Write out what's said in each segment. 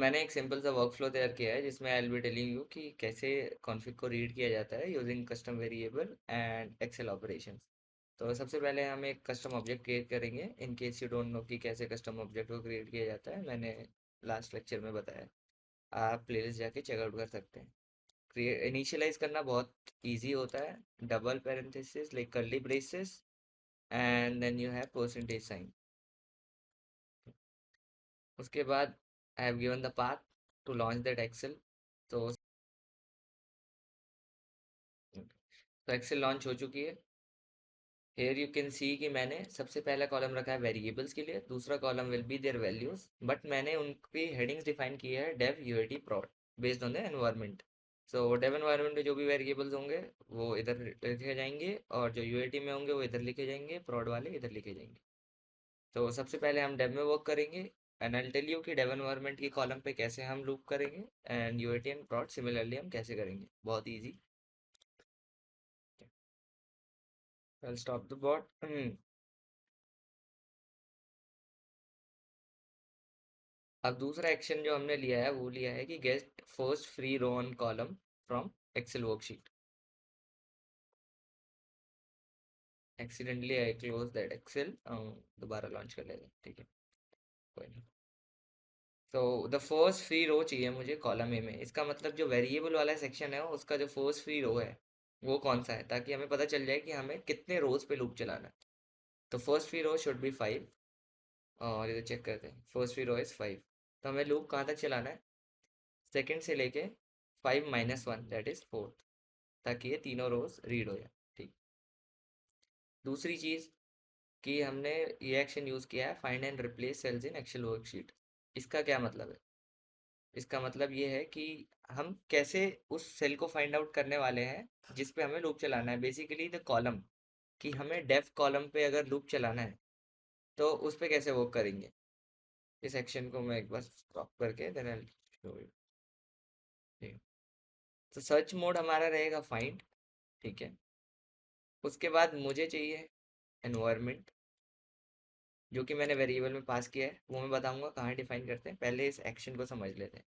मैंने एक सिंपल सा वर्क फ्लो तैयार किया है जिसमें I will be telling you कि कैसे कॉन्फ़िग को रीड किया जाता है using custom variable and Excel operations. तो सबसे पहले हम एक कस्टम ऑब्जेक्ट क्रिएट करेंगे in case you don't know कि कैसे कस्टम ऑब्जेक्ट को क्रिएट किया जाता है। मैंने लास्ट लेक्चर में बताया, आप प्लेलिस्ट जाके चेकआउट कर सकते हैं। क्रिएट इनिशियलाइज करना बहुत इजी होता है। Double parenthesis like curly braces and then you have percentage sign. उसके बाद I have given the path to launch that Excel. तो एक्सेल लॉन्च हो चुकी है। हेयर यू कैन सी कि मैंने सबसे पहला कॉलम रखा है वेरिएबल्स के लिए, दूसरा column will be their values, but मैंने उनकी हेडिंग्स डिफाइन की है dev UAT prod based on the environment. So dev environment में जो भी वेरिएबल्स होंगे वो इधर लिखे जाएंगे, और जो यूएटी में होंगे वो इधर लिखे जाएंगे, prod वाले इधर लिखे जाएंगे। तो सबसे पहले हम डेव में वर्क करेंगे एंड आई टेल यू कि डेव एनवायरनमेंट की कॉलम पे कैसे हम लूप करेंगे, and UAT and prod similarly हम कैसे करेंगे, बहुत easy. I'll stop the bot. अब दूसरा एक्शन जो हमने लिया है वो लिया है कि get first free row on column from Excel worksheet. Accidentally I close that Excel, दोबारा लॉन्च कर लेते हैं, ठीक है, कोई नहीं। तो द फर्स्ट फ्री रो चाहिए मुझे कॉलम ए में। इसका मतलब जो वेरिएबल वाला सेक्शन है उसका जो फर्स्ट फ्री रो है वो कौन सा है, ताकि हमें पता चल जाए कि हमें कितने रोज पे लूप चलाना है। तो first free row should be 5, और इधर चेक करते हैं, फर्स्ट फ्री रो इज 5। तो हमें लूप कहाँ तक चलाना है, सेकंड से लेके 5 - 1 दैट इज 4, ताकि ये तीनों रोज रीड हो जाए, ठीक। दूसरी चीज़ कि हमने ये एक्शन यूज़ किया है, find and replace cells in Excel worksheet. इसका क्या मतलब है, इसका मतलब ये है कि हम कैसे उस सेल को फाइंड आउट करने वाले हैं जिस पे हमें लूप चलाना है, बेसिकली द कॉलम, कि हमें डेफ कॉलम पे अगर लूप चलाना है तो उस पे कैसे वर्क करेंगे। इस एक्शन को मैं एक बार स्टॉप करके देन आई शो यू। तो सर्च मोड हमारा रहेगा फाइंड, ठीक है। उसके बाद मुझे चाहिए एनवायरनमेंट, जो कि मैंने वेरिएबल में पास किया है, वो मैं बताऊंगा कहाँ डिफाइन करते हैं। पहले इस एक्शन को समझ लेते हैं।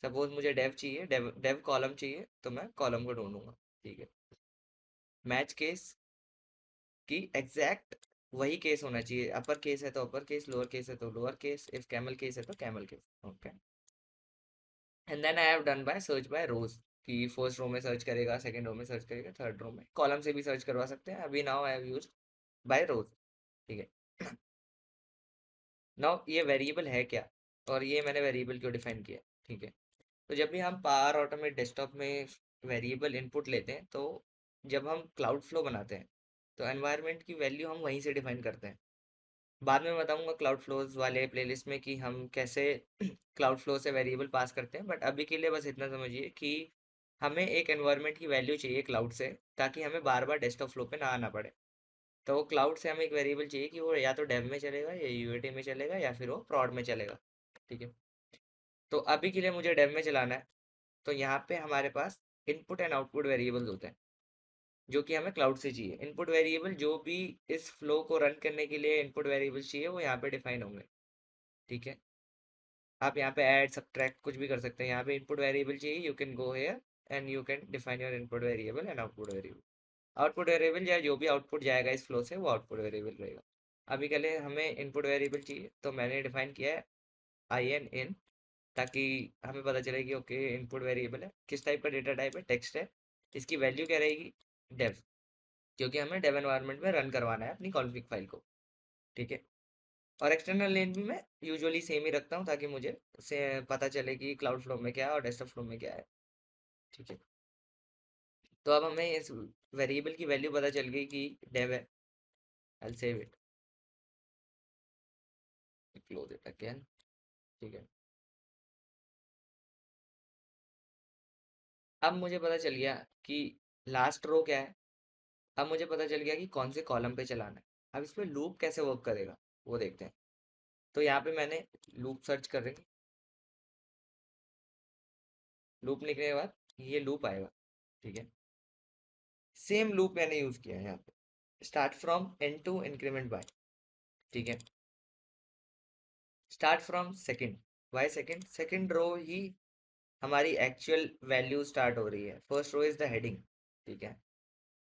सपोज मुझे डेव चाहिए, डेव कॉलम चाहिए, तो मैं कॉलम को ढूंढूंगा, ठीक है। मैच केस की एग्जैक्ट वही केस होना चाहिए, अपर केस है तो अपर केस, लोअर केस है तो lower case, if camel case है तो camel case, okay. And then I have done by search by rows, कि फर्स्ट रो में सर्च करेगा, सेकंड रो में सर्च करेगा, थर्ड रो में, कॉलम से भी सर्च करवा सकते हैं। अभी now I have used by rows, ठीक है। नाउ ये वेरिएबल है क्या, और ये मैंने वेरिएबल क्यों डिफाइन किया, ठीक है। तो जब भी हम पावर ऑटोमेट डेस्कटॉप में वेरिएबल इनपुट लेते हैं, तो जब हम क्लाउड फ्लो बनाते हैं तो एनवायरनमेंट की वैल्यू हम वहीं से डिफाइन करते हैं। बाद में बताऊंगा क्लाउड फ्लोज वाले प्लेलिस्ट में कि हम कैसे क्लाउड फ्लो से वेरिएबल पास करते हैं, बट अभी के लिए बस इतना समझिए कि हमें एक एनवायरनमेंट की वैल्यू चाहिए क्लाउड से, ताकि हमें बार बार डेस्कटॉप फ्लो पे ना आना पड़े। तो क्लाउड से हमें एक वेरिएबल चाहिए कि वो या तो डेव में चलेगा, या यूएटी में चलेगा, या फिर वो prod में चलेगा, ठीक है। तो अभी के लिए मुझे डेव में चलाना है। तो यहाँ पे हमारे पास इनपुट एंड आउटपुट वेरिएबल्स होते हैं, जो कि हमें क्लाउड से चाहिए। इनपुट वेरिएबल जो भी इस फ्लो को रन करने के लिए इनपुट वेरिएबल्स चाहिए वो यहाँ पे डिफाइन होंगे, ठीक है। आप यहाँ पे ऐड सब्ट्रैक्ट कुछ भी कर सकते हैं। यहाँ पे इनपुट वेरिएबल चाहिए, you can go here and you can define your input variable and output variable. Output variable या जो भी आउटपुट जाएगा इस फ्लो से वो आउटपुट वेरिएबल रहेगा। अभी के लिए हमें इनपुट वेरिएबल चाहिए, तो मैंने डिफाइन किया है आई एन इन, ताकि हमें पता चले कि ओके इनपुट वेरिएबल है, किस टाइप का डेटा टाइप है, टेक्स्ट है। इसकी वैल्यू क्या रहेगी, डेव, क्योंकि हमें डेव एनवायरनमेंट में रन करवाना है अपनी कॉन्फ़िग फाइल को, ठीक है। और एक्सटर्नल लेन भी मैं यूजुअली सेम ही रखता हूँ, ताकि मुझे से पता चले कि क्लाउड फ्लो में क्या है और डेस्कटॉप फ्लो में क्या है, ठीक है। तो अब हमें इस वेरिएबल की वैल्यू पता चल गई कि डेव है। I save it, close it again, ठीक है। अब मुझे पता चल गया कि लास्ट रो क्या है। अब मुझे पता चल गया कि कौन से कॉलम पे चलाना है। अब इस पे लूप कैसे वर्क करेगा वो देखते हैं। तो यहाँ पे मैंने लूप सर्च करेंगे, लूप लिखने के बाद ये लूप आएगा, ठीक है। सेम लूप मैंने यूज किया है यहाँ पे, start from n to increment by, ठीक है। Start from second, y second, second row ही हमारी एक्चुअल वैल्यू स्टार्ट हो रही है। First row is the heading, ठीक है।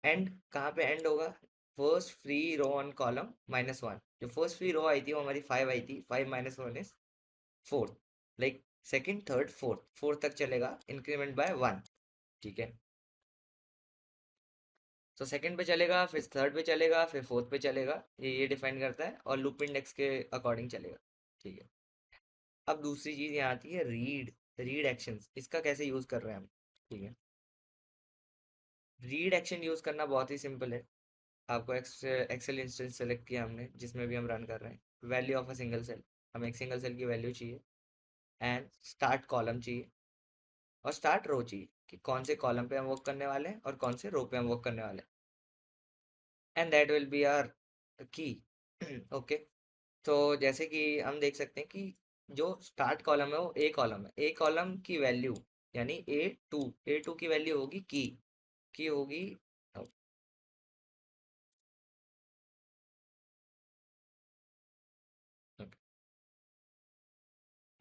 एंड कहाँ पे एंड होगा? First free row on column -1। जो फर्स्ट फ्री रो आई थी वो हमारी 5 आई थी, 5 - 1 is 4। Like second, third, fourth, fourth तक चलेगा इंक्रीमेंट बाय 1, ठीक है। तो सेकंड पे चलेगा, फिर थर्ड पे चलेगा, फिर फोर्थ पे चलेगा। ये डिफाइन करता है और लूप इंडेक्स के अकॉर्डिंग चलेगा, ठीक है। अब दूसरी चीज यहाँ आती है, रीड। रीड एक्शंस, इसका कैसे यूज कर रहे हैं हम, ठीक है। रीड एक्शन यूज करना बहुत ही सिंपल है। आपको एक्सेल इंस्टेंस सेलेक्ट किया हमने जिसमें भी हम रन कर रहे हैं। Value of a single cell, हमें एक सिंगल सेल की वैल्यू चाहिए। एंड स्टार्ट कॉलम चाहिए और स्टार्ट रो चाहिए, कि कौन से कॉलम पे हम वर्क करने वाले हैं और कौन से रो पे हम वर्क करने वाले हैं। And that will be our key. Okay. तो जैसे कि हम देख सकते हैं कि जो स्टार्ट कॉलम है वो ए कॉलम है। ए कॉलम की वैल्यू यानी ए टू की वैल्यू होगी की होगी।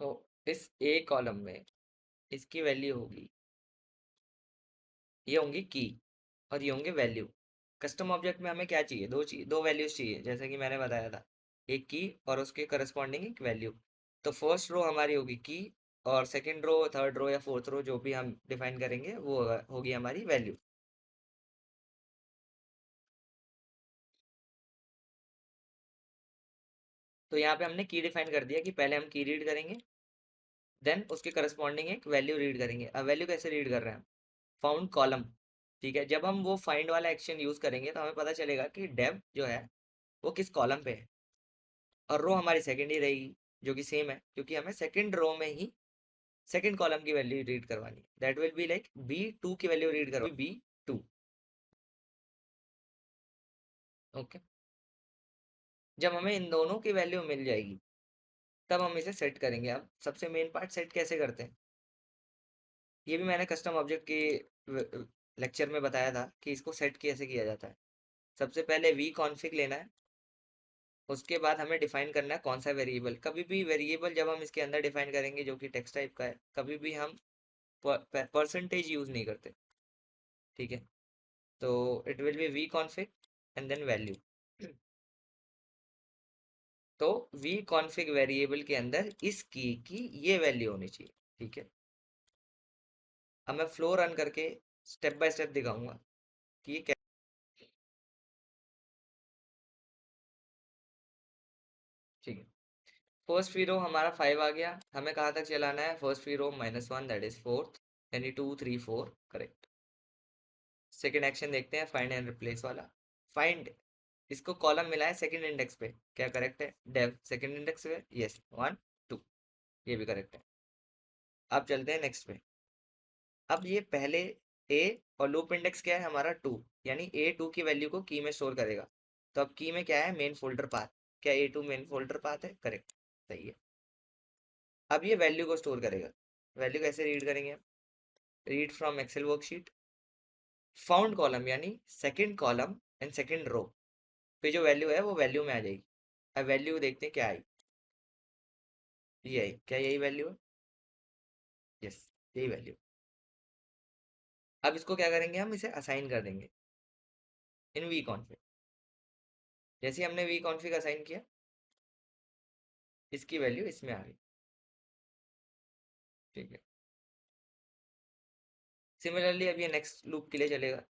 तो इस ए कॉलम में इसकी वैल्यू होगी, ये होंगी की और ये होंगे वैल्यू। कस्टम ऑब्जेक्ट में हमें क्या चाहिए? दो वैल्यूज चाहिए, जैसे कि मैंने बताया था, एक की और उसके करस्पॉन्डिंग एक वैल्यू। तो फर्स्ट रो हमारी होगी की और सेकंड रो, थर्ड रो या फोर्थ रो जो भी हम डिफाइन करेंगे वो होगी हमारी वैल्यू। तो यहाँ पे हमने की डिफाइन कर दिया कि पहले हम की रीड करेंगे, देन उसके करस्पॉन्डिंग एक वैल्यू रीड करेंगे। अब वैल्यू कैसे रीड कर रहे हैं? फाउंड कॉलम, ठीक है। जब हम वो फाइंड वाला एक्शन यूज करेंगे तो हमें पता चलेगा कि डेव जो है वो किस कॉलम पे है, और रो हमारी सेकंड ही रहेगी, जो कि सेम है क्योंकि हमें सेकंड रो में ही सेकंड कॉलम की वैल्यू रीड करवानी है। That will be like B2 की वैल्यू रीड करवानी, B2। ओके। जब हमें इन दोनों की वैल्यू मिल जाएगी तब हम इसे सेट करेंगे। अब सबसे मेन पार्ट, सेट कैसे करते हैं, ये भी मैंने कस्टम ऑब्जेक्ट के लेक्चर में बताया था कि इसको सेट कैसे किया जाता है। सबसे पहले वी कॉन्फ़िग लेना है, उसके बाद हमें डिफाइन करना है कौन सा वेरिएबल। कभी भी वेरिएबल जब हम इसके अंदर डिफाइन करेंगे जो कि टेक्स्ट टाइप का है, कभी भी हम परसेंटेज यूज नहीं करते, ठीक है। तो it will be we config and then value. तो वी कॉन्फ़िग वेरिएबल के अंदर इस की ये वैल्यू होनी चाहिए, ठीक है। अब मैं फ्लो रन करके स्टेप बाय स्टेप दिखाऊंगा कि ये क्या, ठीक है। फर्स्ट फ्री रो हमारा 5 आ गया, हमें कहाँ तक चलाना है? First free row -1 that is fourth, यानी 2 3 4, करेक्ट। सेकेंड एक्शन देखते हैं, फाइंड एंड रिप्लेस वाला। फाइंड, इसको कॉलम मिला है सेकेंड इंडेक्स पे, क्या करेक्ट है? डेव सेकेंड इंडेक्स पे, यस, 1 2, ये भी करेक्ट है। अब चलते हैं नेक्स्ट पे। अब ये पहले ए और लूप इंडेक्स क्या है हमारा? 2, यानी A2 की वैल्यू को की में स्टोर करेगा। तो अब की में क्या है? Main folder path. क्या A2 मेन फोल्डर पाथ है? करेक्ट, सही है। अब ये वैल्यू को स्टोर करेगा। वैल्यू कैसे रीड करेंगे? Read from Excel worksheet, found column यानी second column and second row पे जो वैल्यू है वो वैल्यू में आ जाएगी। अब वैल्यू देखते हैं क्या आई, ये आई। क्या यही वैल्यू है? यस, यही वैल्यू। अब इसको क्या करेंगे? हम इसे असाइन कर देंगे इन वी कॉन्फिग। जैसे ही हमने वी कॉन्फिग असाइन किया, इसकी वैल्यू इसमें आ गई, ठीक है। सिमिलरली अब ये नेक्स्ट लूप के लिए चलेगा।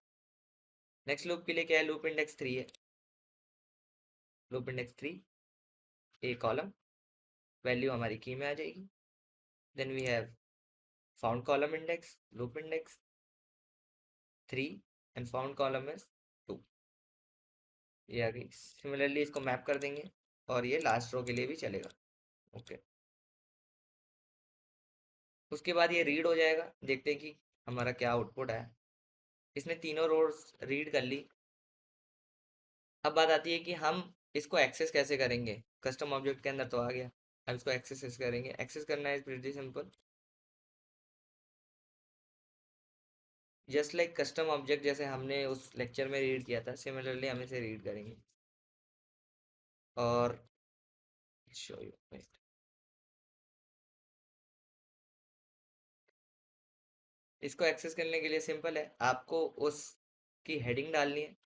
नेक्स्ट लूप के लिए क्या है? लूप इंडेक्स 3 है। Loop index 3, a column, value हमारी की में आ जाएगी। Then we have found column index, loop index 3 and found column is 2, ये आ गई। सिमिलरली इसको मैप कर देंगे और ये लास्ट रो के लिए भी चलेगा, ओके। उसके बाद ये रीड हो जाएगा, देखते हैं कि हमारा क्या आउटपुट है। इसने तीनों रोज रीड कर ली। अब बात आती है कि हम इसको एक्सेस कैसे करेंगे। कस्टम ऑब्जेक्ट के अंदर तो आ गया, अब इसको एक्सेस कैसे करेंगे? एक्सेस करना is pretty simple. Just like custom object जैसे हमने उस लेक्चर में रीड किया था, सिमिलरली हम इसे रीड करेंगे। और शो यू, इसको एक्सेस करने के लिए सिंपल है, आपको उस की हेडिंग डालनी है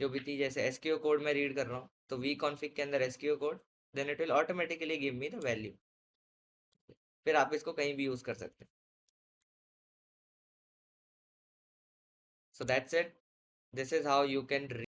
जो भी थी, जैसे एसक्यू कोड मैं रीड कर रहा हूँ तो वी कॉन्फ़िग के अंदर SQ code, then it will automatically give me the value. फिर आप इसको कहीं भी यूज कर सकते हैं। So that's it, this is how you can